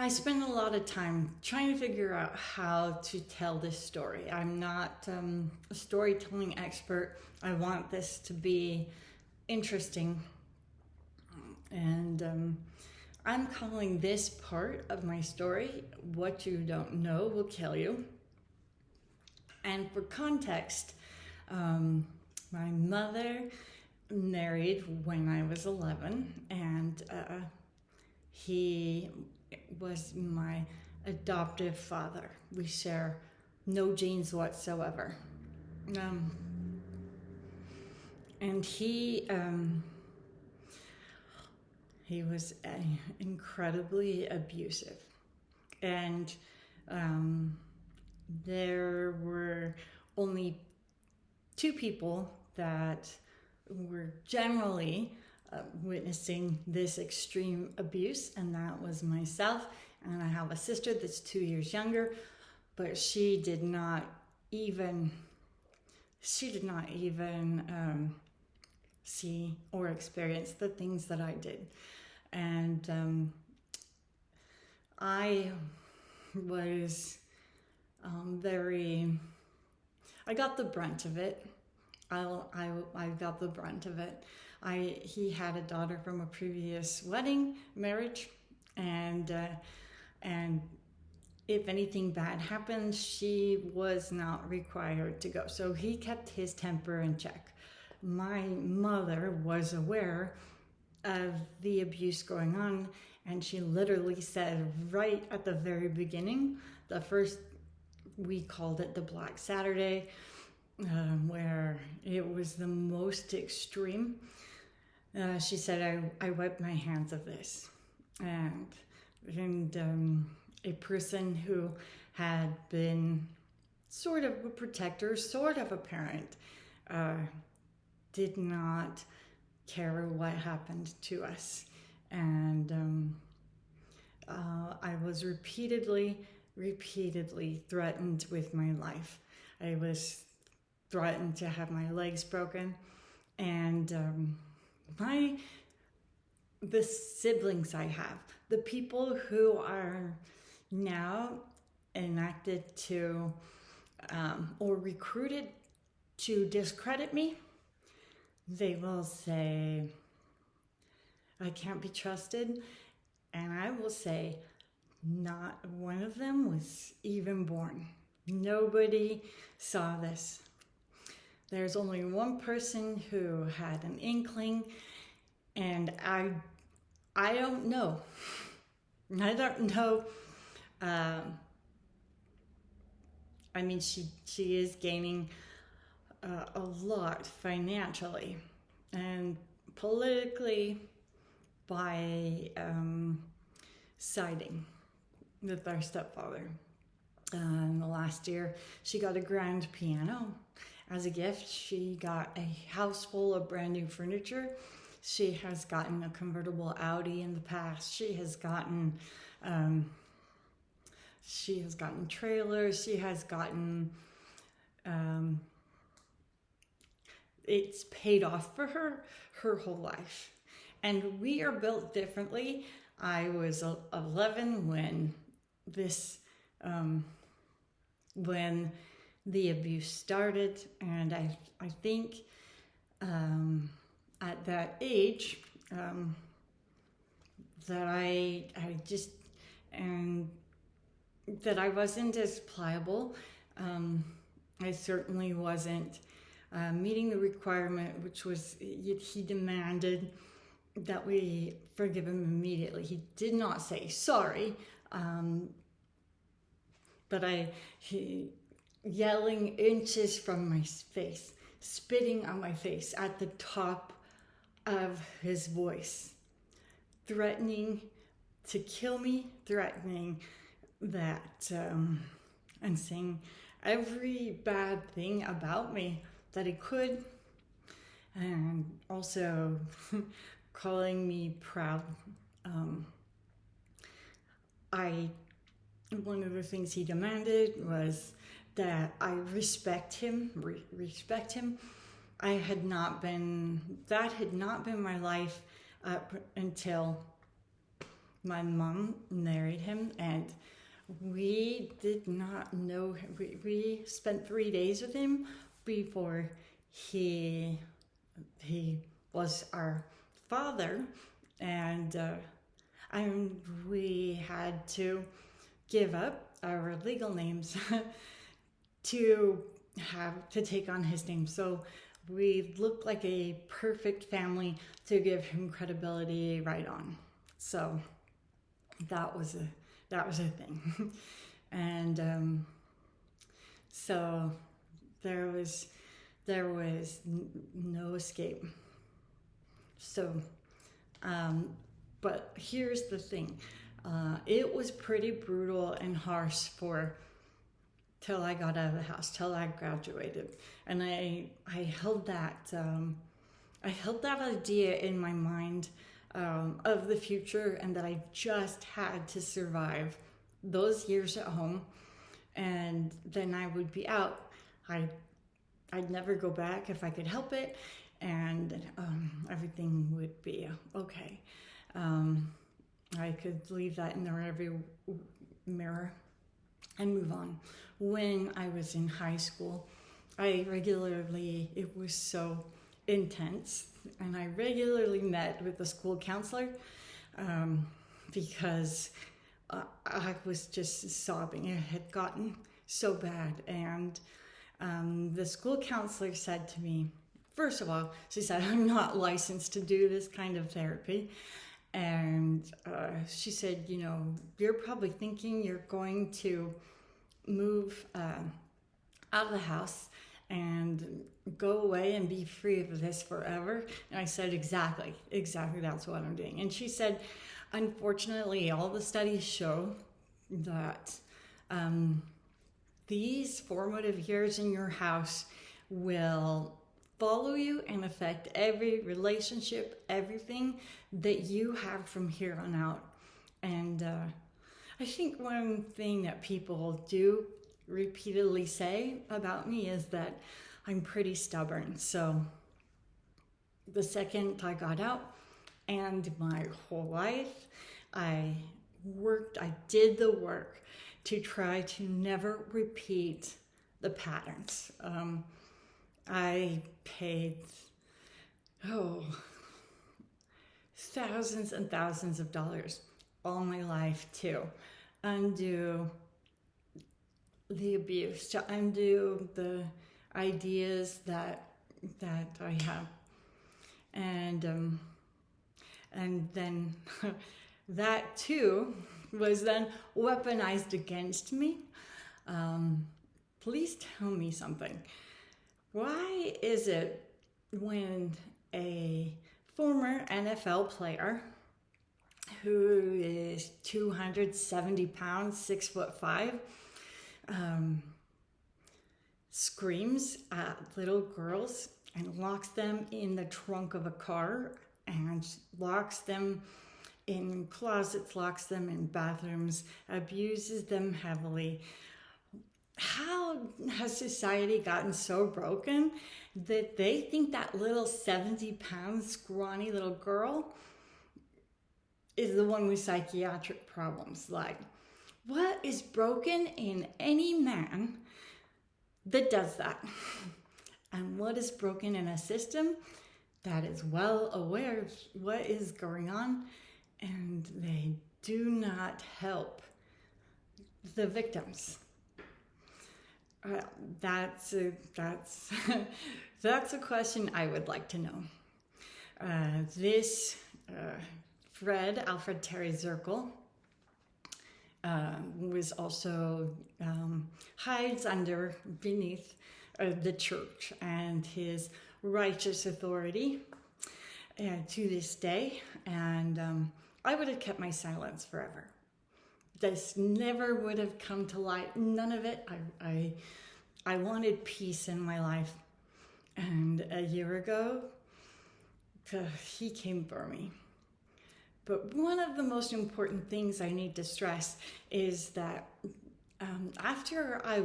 I spend a lot of time trying to figure out how to tell this story. I'm not a storytelling expert. I want this to be interesting. And I'm calling this part of my story What You Don't Know Will Kill You. And for context, my mother married when I was 11, and he was my adoptive father. We share no genes whatsoever. Um, and he was incredibly abusive. And there were only two people that were generally witnessing this extreme abuse, and that was myself. And I have a sister that's 2 years younger, but she did not even see or experience the things that I did. And I was I got the brunt of it. I got the brunt of it. He had a daughter from a previous marriage, and if anything bad happened, she was not required to go. So he kept his temper in check. My mother was aware of the abuse going on, and she literally said right at the very beginning, we called it the Black Saturday, where it was the most extreme. She said, I wiped my hands of this. And a person who had been sort of a protector, sort of a parent, did not care what happened to us. And I was repeatedly threatened with my life. I was threatened to have my legs broken, and the siblings I have, the people who are now enacted to or recruited to discredit me, they will say I can't be trusted, and I will say not one of them was even born. Nobody saw this. There's only one person who had an inkling, and I don't know. I don't know. I mean, she is gaining a lot financially and politically by siding with our stepfather. In the last year, she got a grand piano as a gift. She got a house full of brand new furniture. She has gotten a convertible Audi in the past. She has gotten trailers. She has gotten it's paid off for her whole life. And we are built differently. I was 11 when when the abuse started, and I think at that age that that I wasn't as pliable. I certainly wasn't meeting the requirement, which was he demanded that we forgive him immediately. He did not say sorry, but he yelling inches from my face, spitting on my face at the top of his voice, threatening to kill me, threatening that, and saying every bad thing about me that he could, and also calling me proud. One of the things he demanded was that I respect him. That had not been my life until my mom married him, and we did not know him. We spent 3 days with him before he was our father, and we had to give up our legal names to take on his name. So we looked like a perfect family to give him credibility right on. So that was a thing. And so there was no escape. So but here's the thing. It was pretty brutal and harsh till I got out of the house, till I graduated. And I held that idea in my mind of the future, and that I just had to survive those years at home, and then I would be out. I'd never go back if I could help it, and everything would be okay. I could leave that in the rearview mirror and move on. When I was in high school, it was so intense, and I regularly met with the school counselor because I was just sobbing. It had gotten so bad, and the school counselor said to me, first of all, she said, I'm not licensed to do this kind of therapy. And she said, you're probably thinking you're going to move out of the house and go away and be free of this forever. And I said, exactly, that's what I'm doing. And she said, unfortunately, all the studies show that these formative years in your house will follow you and affect every relationship, everything that you have from here on out. And I think one thing that people do repeatedly say about me is that I'm pretty stubborn. So the second I got out, and my whole life, I did the work to try to never repeat the patterns. I paid, thousands and thousands of dollars all my life to undo the abuse, to undo the ideas that I have. And then that too was then weaponized against me. Please tell me something. Why is it when a former NFL player who is 270 pounds, 6'5", screams at little girls and locks them in the trunk of a car and locks them in closets, locks them in bathrooms, abuses them heavily? How has society gotten so broken that they think that little 70-pound scrawny little girl is the one with psychiatric problems? Like, what is broken in any man that does that? And what is broken in a system that is well aware of what is going on, and they do not help the victims? That's a question I would like to know. Alfred Terry Zirkel, was also hides beneath the church and his righteous authority to this day, and I would have kept my silence forever. This never would have come to light. None of it. I wanted peace in my life. And a year ago, he came for me. But one of the most important things I need to stress is that after I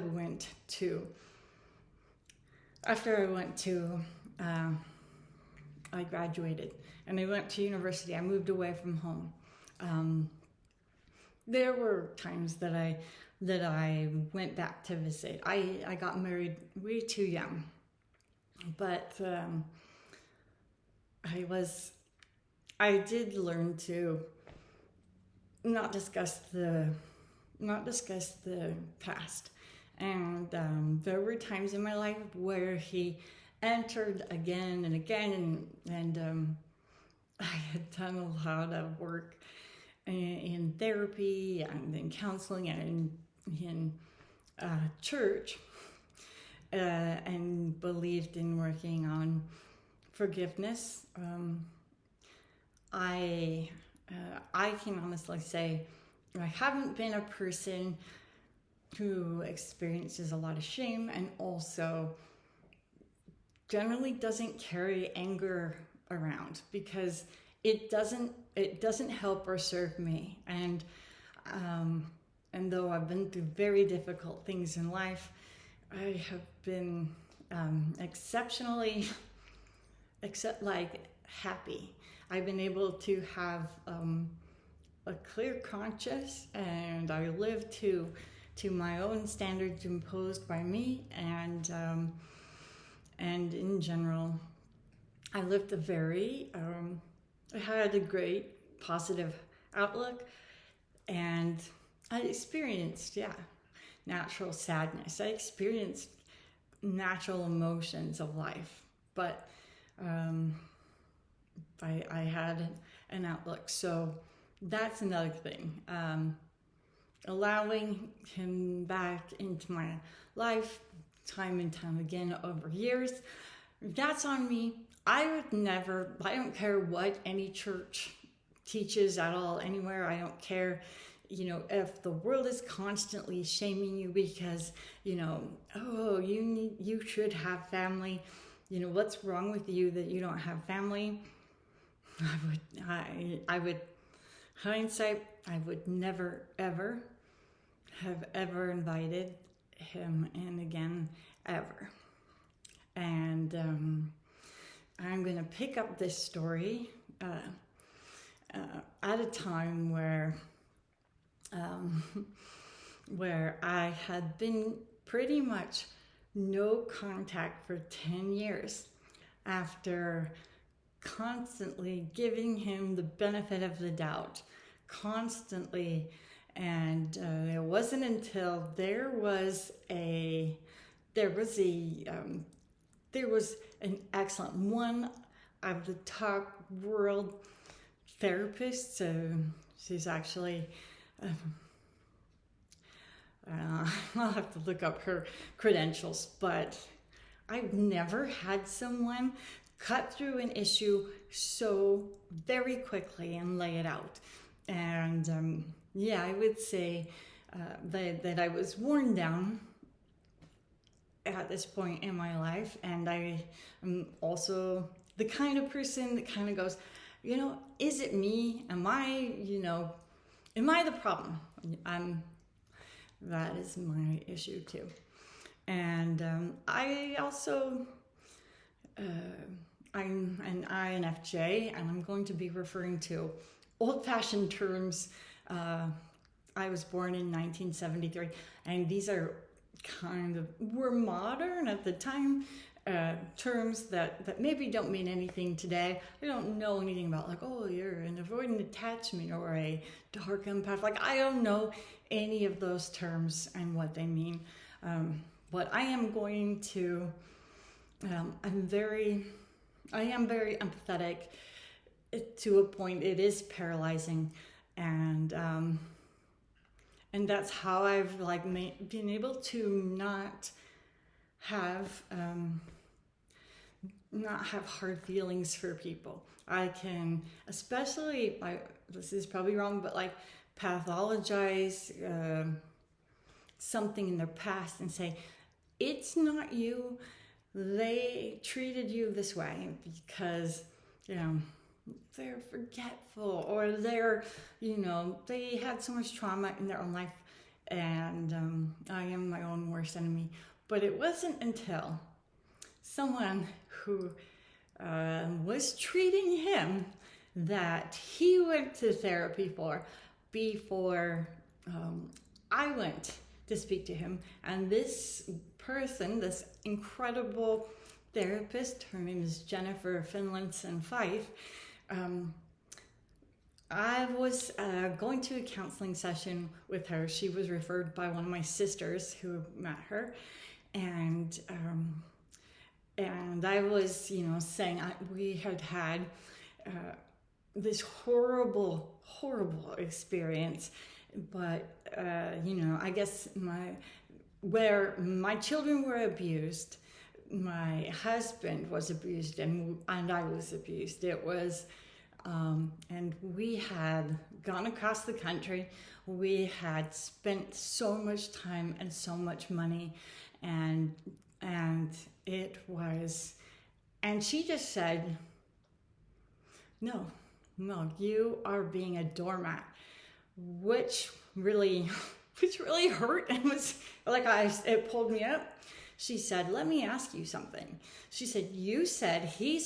graduated and I went to university, I moved away from home. there were times that I went back to visit. I got married way too young, but I did learn to not discuss the past. And there were times in my life where he entered again and again, and I had done a lot of work in therapy and in counseling and in church, and believed in working on forgiveness. I can honestly say I haven't been a person who experiences a lot of shame, and also generally doesn't carry anger around, because it doesn't help or serve me. And though I've been through very difficult things in life, I have been exceptionally happy. I've been able to have a clear conscience, and I live to my own standards imposed by me, and in general, I lived I had a great positive outlook, and I experienced, natural sadness. I experienced natural emotions of life, but I had an outlook. So that's another thing. Allowing him back into my life time and time again over years, that's on me. I don't care what any church teaches at all, anywhere. I don't care, if the world is constantly shaming you because, oh, you should have family. What's wrong with you that you don't have family? I would, hindsight, I would never, ever have ever invited him in again, ever. And I'm going to pick up this story at a time where I had been pretty much no contact for 10 years after constantly giving him the benefit of the doubt, constantly. And it wasn't until there was an excellent, one of the top world therapists. She's actually, I'll have to look up her credentials, but I've never had someone cut through an issue so very quickly and lay it out. And I would say that I was worn down at this point in my life, and I am also the kind of person that kind of goes, is it me? Am I the problem? That is my issue too. And I also, I'm an INFJ, and I'm going to be referring to old-fashioned terms. I was born in 1973, and these are were modern at the time, terms that maybe don't mean anything today. I don't know anything about you're an avoidant attachment or a dark empath. I don't know any of those terms and what they mean. But I am going to, I am very empathetic to a point. It is paralyzing, and that's how I've been able to not have hard feelings for people. I can, especially, this is probably wrong, but pathologize something in their past and say, it's not you, they treated you this way because, they're forgetful, or they're, they had so much trauma in their own life, and I am my own worst enemy. But it wasn't until someone who was treating him that he went to therapy for before I went to speak to him. And this person, this incredible therapist, her name is Jennifer Finlayson Fife, I was going to a counseling session with her. She was referred by one of my sisters who met her, and I was, saying we had this horrible experience, but I guess where my children were abused, my husband was abused, and I was abused. It was. And we had gone across the country. We had spent so much time and so much money, and it was, and she just said, no, you are being a doormat, which really hurt, and was like, it pulled me up. She said, let me ask you something. She said, you said he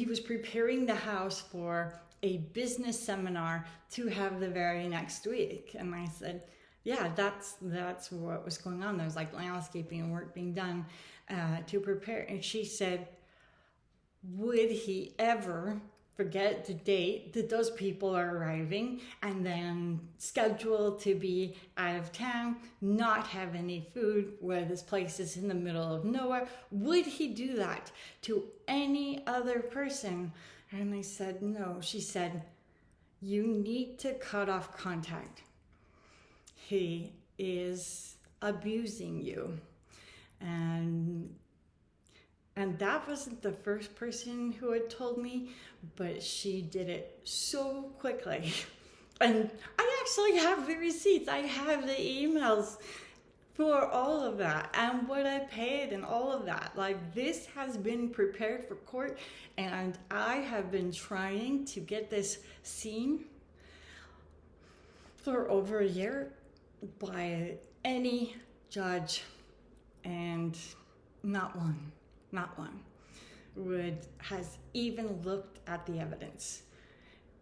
was preparing the house for a business seminar to have the very next week. And I said, yeah, that's what was going on. There was like landscaping and work being done to prepare. And she said, would he ever forget the date that those people are arriving and then schedule to be out of town, not have any food, where this place is in the middle of nowhere? Would he do that to any other person? And I said, no. She said, you need to cut off contact. He is abusing you. And that wasn't the first person who had told me, but she did it so quickly. And I actually have the receipts. I have the emails for all of that and what I paid and all of that. Like, this has been prepared for court, and I have been trying to get this seen for over a year by any judge, and not one has even looked at the evidence.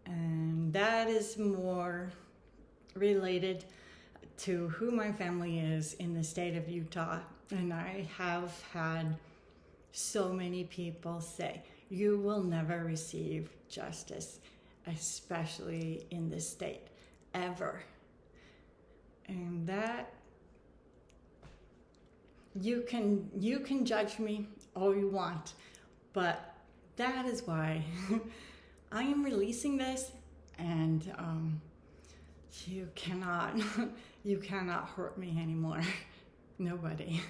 And that is more related to who my family is in the state of Utah. And I have had so many people say, you will never receive justice, especially in this state, ever. And that, you can judge me all you want, but that is why I am releasing this, and you cannot hurt me anymore. Nobody.